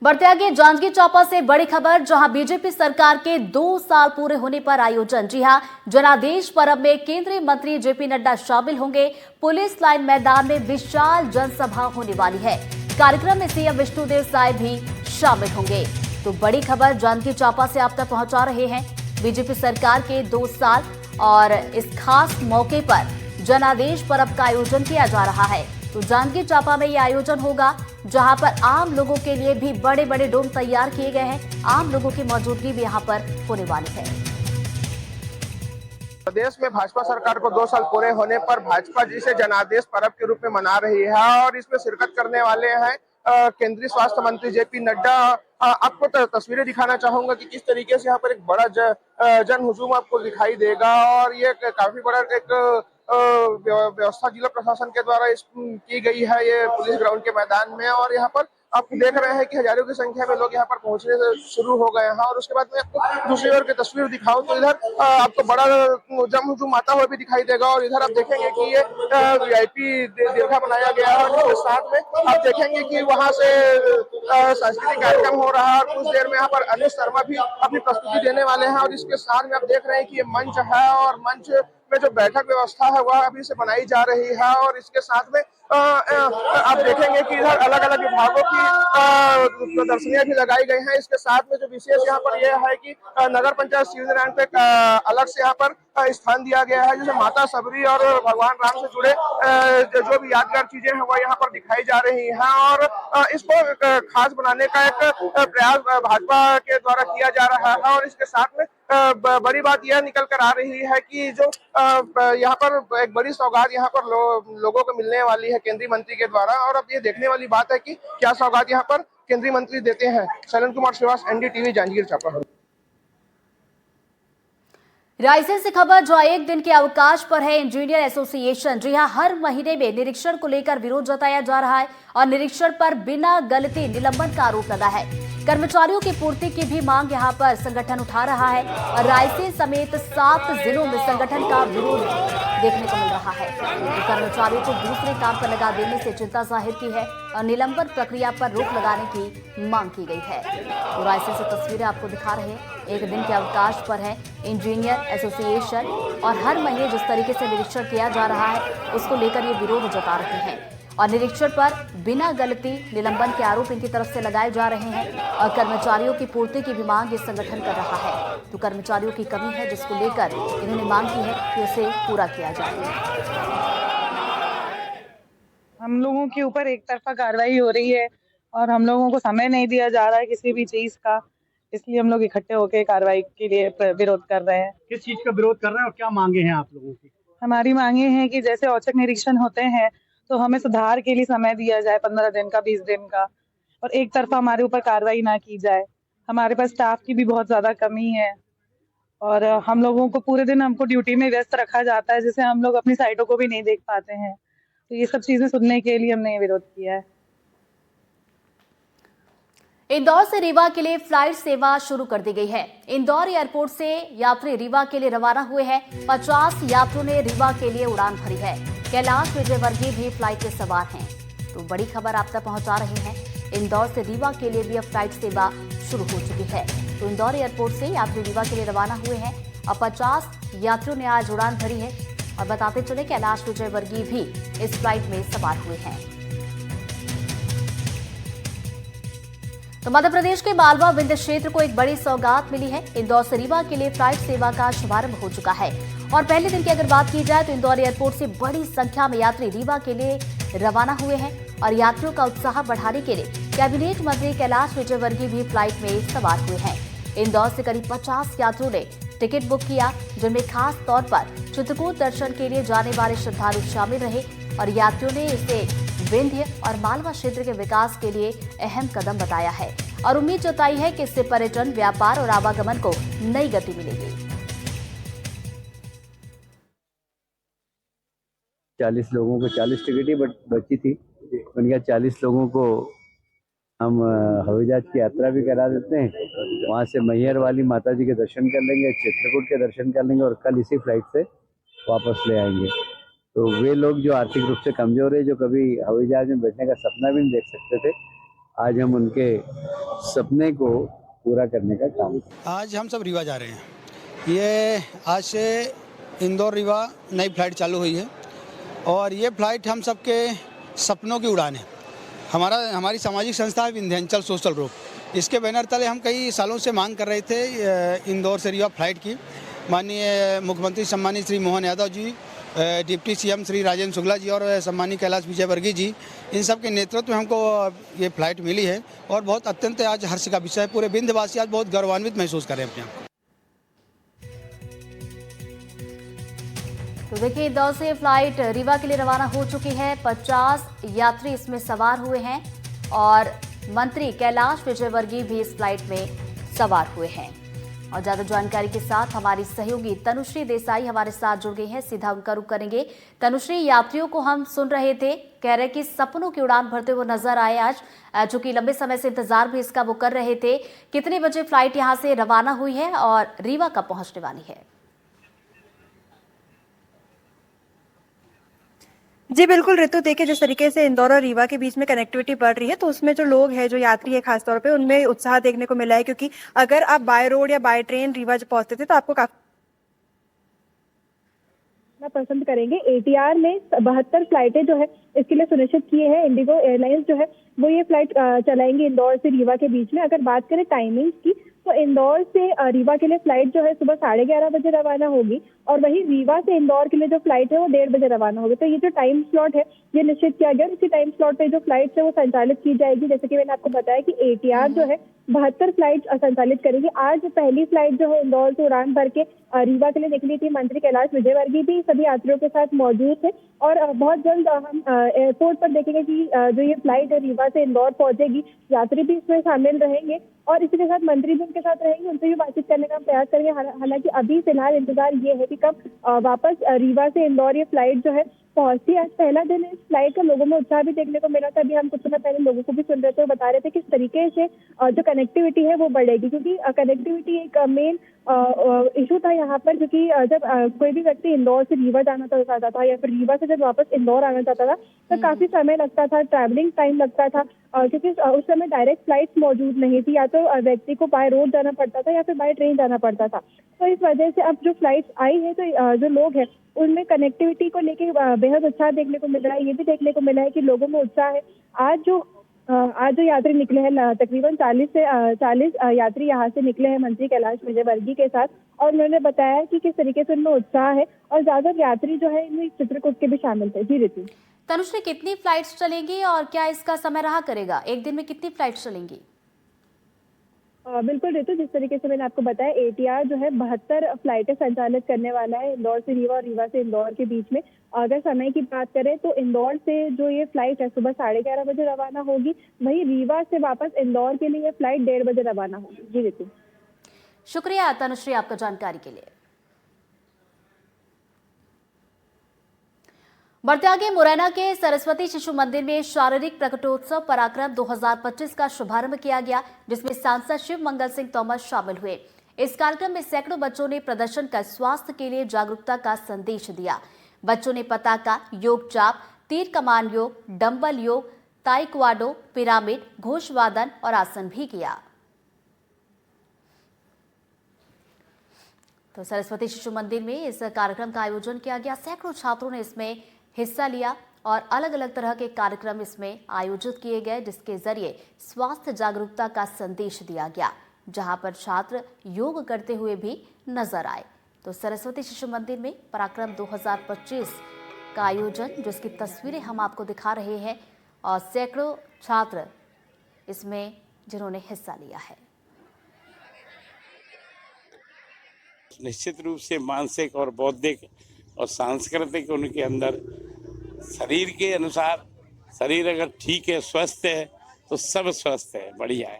बढ़ते आगे जांजगीर चांपा से बड़ी खबर, जहां बीजेपी सरकार के 2 साल पूरे होने पर आयोजन। जी हां, जनादेश पर्व में केंद्रीय मंत्री जेपी नड्डा शामिल होंगे। पुलिस लाइन मैदान में विशाल जनसभा होने वाली है। कार्यक्रम में सीएम विष्णुदेव साय भी शामिल होंगे। तो बड़ी खबर जांजगीर चांपा से आप तक पहुंचा रहे हैं। बीजेपी सरकार के 2 साल और इस खास मौके पर जनादेश पर्व का आयोजन किया जा रहा है। तो जांजगीर चांपा में यह आयोजन होगा, जहां पर आम लोगों के लिए भी बड़े बड़े डोम तैयार किए गए हैं। आम लोगों की मौजूदगी भी यहां पर होने वाली है। प्रदेश में भाजपा सरकार को 2 साल पूरे होने पर भाजपा जिसे जनादेश पर्व के रूप में मना रही है और इसमें शिरकत करने वाले हैं केंद्रीय स्वास्थ्य मंत्री जेपी नड्डा। आपको तस्वीरें दिखाना चाहूंगा कि किस तरीके से यहाँ पर एक बड़ा जन हुजूम आपको दिखाई देगा और ये काफी बड़ा एक व्यवस्था जिला प्रशासन के द्वारा की गई है ये पुलिस ग्राउंड के मैदान में। और यहाँ पर आप देख रहे हैं कि हजारों की संख्या में लोग यहाँ पर पहुंचने से शुरू हो गए हैं। और उसके बाद में आपको दूसरी ओर की तस्वीर दिखाऊं तो इधर आपको बड़ा जम हुजूम आता हुआ भी दिखाई देगा। और इधर आप देखेंगे कि ये वीआईपी दीर्घा बनाया गया है और साथ में आप देखेंगे कि वहाँ से सांस्कृतिक कार्यक्रम हो रहा है और कुछ देर में यहाँ पर अनुज शर्मा भी अपनी प्रस्तुति देने वाले हैं। और इसके साथ में आप देख रहे हैं कि ये मंच है और मंच में जो बैठक व्यवस्था है वह अभी से बनाई जा रही है। और इसके साथ में आप देखेंगे कि इधर अलग अलग विभागों की प्रदर्शनियां भी लगाई गई हैं। इसके साथ में जो विशेष यहाँ पर यह है कि नगर पंचायत शिवनारायण पे अलग से यहाँ पर स्थान दिया गया है, जैसे माता सबरी और भगवान राम से जुड़े जो भी यादगार चीजें हैं वह यहाँ पर दिखाई जा रही हैं। और इसको खास बनाने का एक प्रयास भाजपा के द्वारा किया जा रहा है। और इसके साथ में बड़ी बात यह निकल कर आ रही है कि जो यहाँ पर एक बड़ी सौगात यहाँ पर लोगों को मिलने वाली है केंद्रीय मंत्री के द्वारा। और अब ये देखने वाली बात है कि क्या सौगात यहाँ पर केंद्रीय मंत्री देते हैं। शैलन कुमार श्रीवास, एनडीटीवी, जांजगीर चांपा। रायसेन से खबर, जो एक दिन के अवकाश पर है इंजीनियर एसोसिएशन। जी हां, हर महीने में निरीक्षण को लेकर विरोध जताया जा रहा है और निरीक्षण पर बिना गलती निलंबन का आरोप लगा है। कर्मचारियों की पूर्ति की भी मांग यहां पर संगठन उठा रहा है और रायसेन समेत 7 जिलों में संगठन का विरोध देखने को मिल रहा है। तो कर्मचारियों को दूसरे काम पर लगा देने से चिंता जाहिर की है और निलंबन प्रक्रिया पर रोक लगाने की मांग की गई है। तो रायसेन से तस्वीरें आपको दिखा रहे हैं। एक दिन के अवकाश पर है इंजीनियर एसोसिएशन और हर महीने जिस तरीके से निरीक्षण किया जा रहा है उसको लेकर ये विरोध जता रहे हैं और निरीक्षण पर बिना गलती निलंबन के आरोप इनकी तरफ से लगाए जा रहे हैं और कर्मचारियों की पूर्ति की भी मांग ये संगठन कर रहा है। तो कर्मचारियों की कमी है जिसको लेकर इन्होंने मांग की है कि उसे पूरा किया जाए। हम लोगों के ऊपर एक तरफा कार्रवाई हो रही है और हम लोगों को समय नहीं दिया जा रहा है किसी भी चीज का, इसलिए हम लोग इकट्ठे होकर कार्रवाई के लिए विरोध कर रहे हैं। किस चीज का विरोध कर रहे हैं और क्या मांगे हैं आप लोगों की? हमारी मांगे हैं कि जैसे औचक निरीक्षण होते हैं तो हमें सुधार के लिए समय दिया जाए, 15 दिन का, 20 दिन का, और एक तरफा हमारे ऊपर कार्रवाई ना की जाए। हमारे पास स्टाफ की भी बहुत ज्यादा कमी है और हम लोगों को पूरे दिन हमको ड्यूटी में व्यस्त रखा जाता है, जिससे हम लोग अपनी साइटों को भी नहीं देख पाते हैं। तो ये सब चीजें सुनने के लिए हमने ये विरोध किया है। इंदौर से रीवा के लिए फ्लाइट सेवा शुरू कर दी गई है। इंदौर एयरपोर्ट से यात्री रीवा के लिए रवाना हुए हैं। 50 यात्रियों ने रीवा के लिए उड़ान भरी है। कैलाश विजयवर्गीय भी फ्लाइट में सवार हैं। तो बड़ी खबर आप तक पहुंचा रहे हैं। इंदौर से रीवा के लिए भी अब फ्लाइट सेवा शुरू हो चुकी है। तो इंदौर एयरपोर्ट से यात्री रीवा के लिए रवाना हुए हैं और 50 यात्रियों ने आज उड़ान भरी है। और बताते चले कैलाश विजयवर्गीय भी इस फ्लाइट में सवार हुए हैं। तो मध्य प्रदेश के मालवा विंध्य क्षेत्र को एक बड़ी सौगात मिली है। इंदौर से रीवा के लिए फ्लाइट सेवा का शुभारंभ हो चुका है और पहले दिन की अगर बात की जाए तो इंदौर एयरपोर्ट से बड़ी संख्या में यात्री रीवा के लिए रवाना हुए हैं और यात्रियों का उत्साह बढ़ाने के लिए कैबिनेट मंत्री कैलाश विजयवर्गीय भी फ्लाइट में सवार हुए हैं। इंदौर से करीब 50 यात्रियों ने टिकट बुक किया, जिनमें खास तौर पर चित्रकूट दर्शन के लिए जाने वाले श्रद्धालु शामिल रहे और यात्रियों ने इसे विंध्य और मालवा क्षेत्र के विकास के लिए अहम कदम बताया है और उम्मीद जताई है कि इससे पर्यटन, व्यापार और आवागमन को नई गति मिलेगी। 40 लोगों को 40 टिकट ही बची थी। उनका 40 लोगों को हम हवाई जहाज की यात्रा भी करा देते हैं। वहाँ से मैहर वाली माता जी के दर्शन कर लेंगे, चित्रकूट के दर्शन कर लेंगे और कल इसी फ्लाइट से वापस ले आएंगे। तो वे लोग जो आर्थिक रूप से कमजोर है, जो कभी हवाई जहाज में बैठने का सपना भी नहीं देख सकते थे, आज हम उनके सपने को पूरा करने का काम। आज हम सब रीवा जा रहे हैं। ये आज से इंदौर रीवा नई फ्लाइट चालू हुई है और ये फ्लाइट हम सबके सपनों की उड़ान है। हमारी सामाजिक संस्था है विंध्याचल सोशल ग्रुप, इसके बैनर तले हम कई सालों से मांग कर रहे थे इंदौर से रीवा फ्लाइट की। माननीय मुख्यमंत्री सम्मानित श्री मोहन यादव जी, डिप्टी सीएम श्री राजेंद्र शुक्ला जी और सम्मानीय कैलाश विजयवर्गीय जी, इन सब के नेतृत्व में हमको ये फ्लाइट मिली है और बहुत अत्यंत आज हर्ष का विषय है। पूरे विंध्यवासी आज बहुत गौरवान्वित महसूस कर रहे हैं अपने आप। तो देखिए, इंदौर से फ्लाइट रीवा के लिए रवाना हो चुकी है। 50 यात्री इसमें सवार हुए हैं और मंत्री कैलाश विजयवर्गीय भी इस फ्लाइट में सवार हुए हैं। और ज्यादा जानकारी के साथ हमारी सहयोगी तनुश्री देसाई हमारे साथ जुड़ गई हैं। सीधा उनका रुख करेंगे। तनुश्री, यात्रियों को हम सुन रहे थे, कह रहे कि सपनों की उड़ान भरते हुए नजर आए आज, चूंकि लंबे समय से इंतजार भी इसका वो कर रहे थे। कितने बजे फ्लाइट यहां से रवाना हुई है और रीवा कब पहुंचने वाली है? जी बिल्कुल ऋतु, देखिए जिस तरीके से इंदौर और रीवा के बीच में कनेक्टिविटी बढ़ रही है तो उसमें जो लोग हैं, जो यात्री है खासतौर पे, उनमें उत्साह देखने को मिला है, क्योंकि अगर आप बाय रोड या बाय ट्रेन रीवा पहुंचते थे तो आपको काफी पसंद करेंगे। एटीआर में 72 फ्लाइटें जो है इसके लिए सुनिश्चित किए हैं। इंडिगो एयरलाइंस जो है वो ये फ्लाइट चलाएंगे इंदौर से रीवा के बीच में। अगर बात करें टाइमिंग्स की तो इंदौर से रीवा के लिए फ्लाइट जो है सुबह 11:30 बजे रवाना होगी और वही रीवा से इंदौर के लिए जो फ्लाइट है वो 1:30 बजे रवाना होगी। तो ये जो टाइम स्लॉट है ये निश्चित किया गया। इसी टाइम स्लॉट पे जो फ्लाइट है वो संचालित की जाएगी। जैसे कि मैंने आपको बताया कि एटीआर जो है 72 फ्लाइट संचालित करेगी। आज पहली फ्लाइट जो है इंदौर से उड़ान भर के रीवा के लिए निकली थी। मंत्री कैलाश विजयवर्गीय भी सभी यात्रियों के साथ मौजूद थे और बहुत जल्द हम एयरपोर्ट पर देखेंगे कि जो ये फ्लाइट है रीवा से इंदौर पहुंचेगी। यात्री भी इसमें शामिल रहेंगे और इसी के साथ मंत्री भी उनके साथ रहेंगे, उनसे भी बातचीत करने का प्रयास करेंगे। हालांकि अभी फिलहाल इंतजार ये है कि कब वापस रीवा से इंदौर ये फ्लाइट जो है पहुंचती। आज पहला दिन है इस फ्लाइट का, लोगों में उत्साह भी देखने को मिला था। अभी हम कुछ समय पहले लोगों को भी सुन रहे थे, बता रहे थे किस तरीके से जो कनेक्टिविटी है वो बढ़ेगी, क्योंकि कनेक्टिविटी एक मेन इशू था यहाँ पर। क्योंकि जब कोई भी व्यक्ति इंदौर से रीवा जाना चाहता था या फिर रीवा से जब वापस इंदौर आना चाहता था तो काफी समय लगता था, ट्रैवलिंग टाइम लगता था, क्योंकि उस समय डायरेक्ट फ्लाइट मौजूद नहीं थी। या तो व्यक्ति को बाय रोड जाना पड़ता था या फिर बाय ट्रेन जाना पड़ता था। तो इस वजह से अब जो फ्लाइट आई है तो जो लोग हैं उनमें कनेक्टिविटी को लेके बेहद उत्साह देखने को मिल रहा है। ये भी देखने को मिला है कि लोगों में उत्साह है। आज जो यात्री निकले हैं तकरीबन 40 यात्री यहाँ से निकले हैं मंत्री कैलाश विजयवर्गीय के साथ, और उन्होंने बताया कि किस तरीके से उनमें उत्साह है और ज्यादा यात्री जो है इनमें चित्रकूट के भी शामिल थे। जी ऋतु। तनुश्री, कितनी फ्लाइट्स चलेंगी और क्या इसका समय रहा करेगा? एक दिन में कितनी फ्लाइट्स चलेंगी? बिल्कुल ऋतु, जिस तरीके से मैंने आपको बताया एटीआर जो है 72 फ्लाइटें संचालित करने वाला है इंदौर से रीवा और रीवा से इंदौर के बीच में। अगर समय की बात करें तो इंदौर से जो ये फ्लाइट है सुबह 11:30 बजे रवाना होगी, वही रीवा से वापस इंदौर के लिए ये फ्लाइट 1:30 बजे रवाना होगी। जी ऋतु। शुक्रिया तनुश्री आपका जानकारी के लिए। बढ़ते आगे, मुरैना के सरस्वती शिशु मंदिर में शारीरिक प्रकटोत्सव पराक्रम 2025 का शुभारंभ किया गया, जिसमें सांसद शिव मंगल सिंह तोमर शामिल हुए। इस कार्यक्रम में सैकड़ों बच्चों ने प्रदर्शन कर स्वास्थ्य के लिए जागरूकता का संदेश दिया। बच्चों ने पताका, योग चाप, तीर कमान योग, डंबल योग, ताइक्वाडो, पिरामिड, घोषवादन और आसन भी किया। तो सरस्वती शिशु मंदिर में इस कार्यक्रम का आयोजन किया गया। सैकड़ों छात्रों ने इसमें हिस्सा लिया और अलग अलग तरह के कार्यक्रम इसमें आयोजित किए गए, जिसके जरिए स्वास्थ्य जागरूकता का संदेश दिया गया, जहां पर छात्र योग करते हुए भी नजर आए। तो सरस्वती शिशु मंदिर में पराक्रम 2025 का आयोजन, जिसकी तस्वीरें हम आपको दिखा रहे हैं, और सैकड़ों छात्र इसमें जिन्होंने हिस्सा लिया है। निश्चित रूप से मानसिक और बौद्धिक और सांस्कृतिक उनके अंदर शरीर के अनुसार, शरीर अगर ठीक है, स्वस्थ है, तो सब स्वस्थ है, बढ़िया है।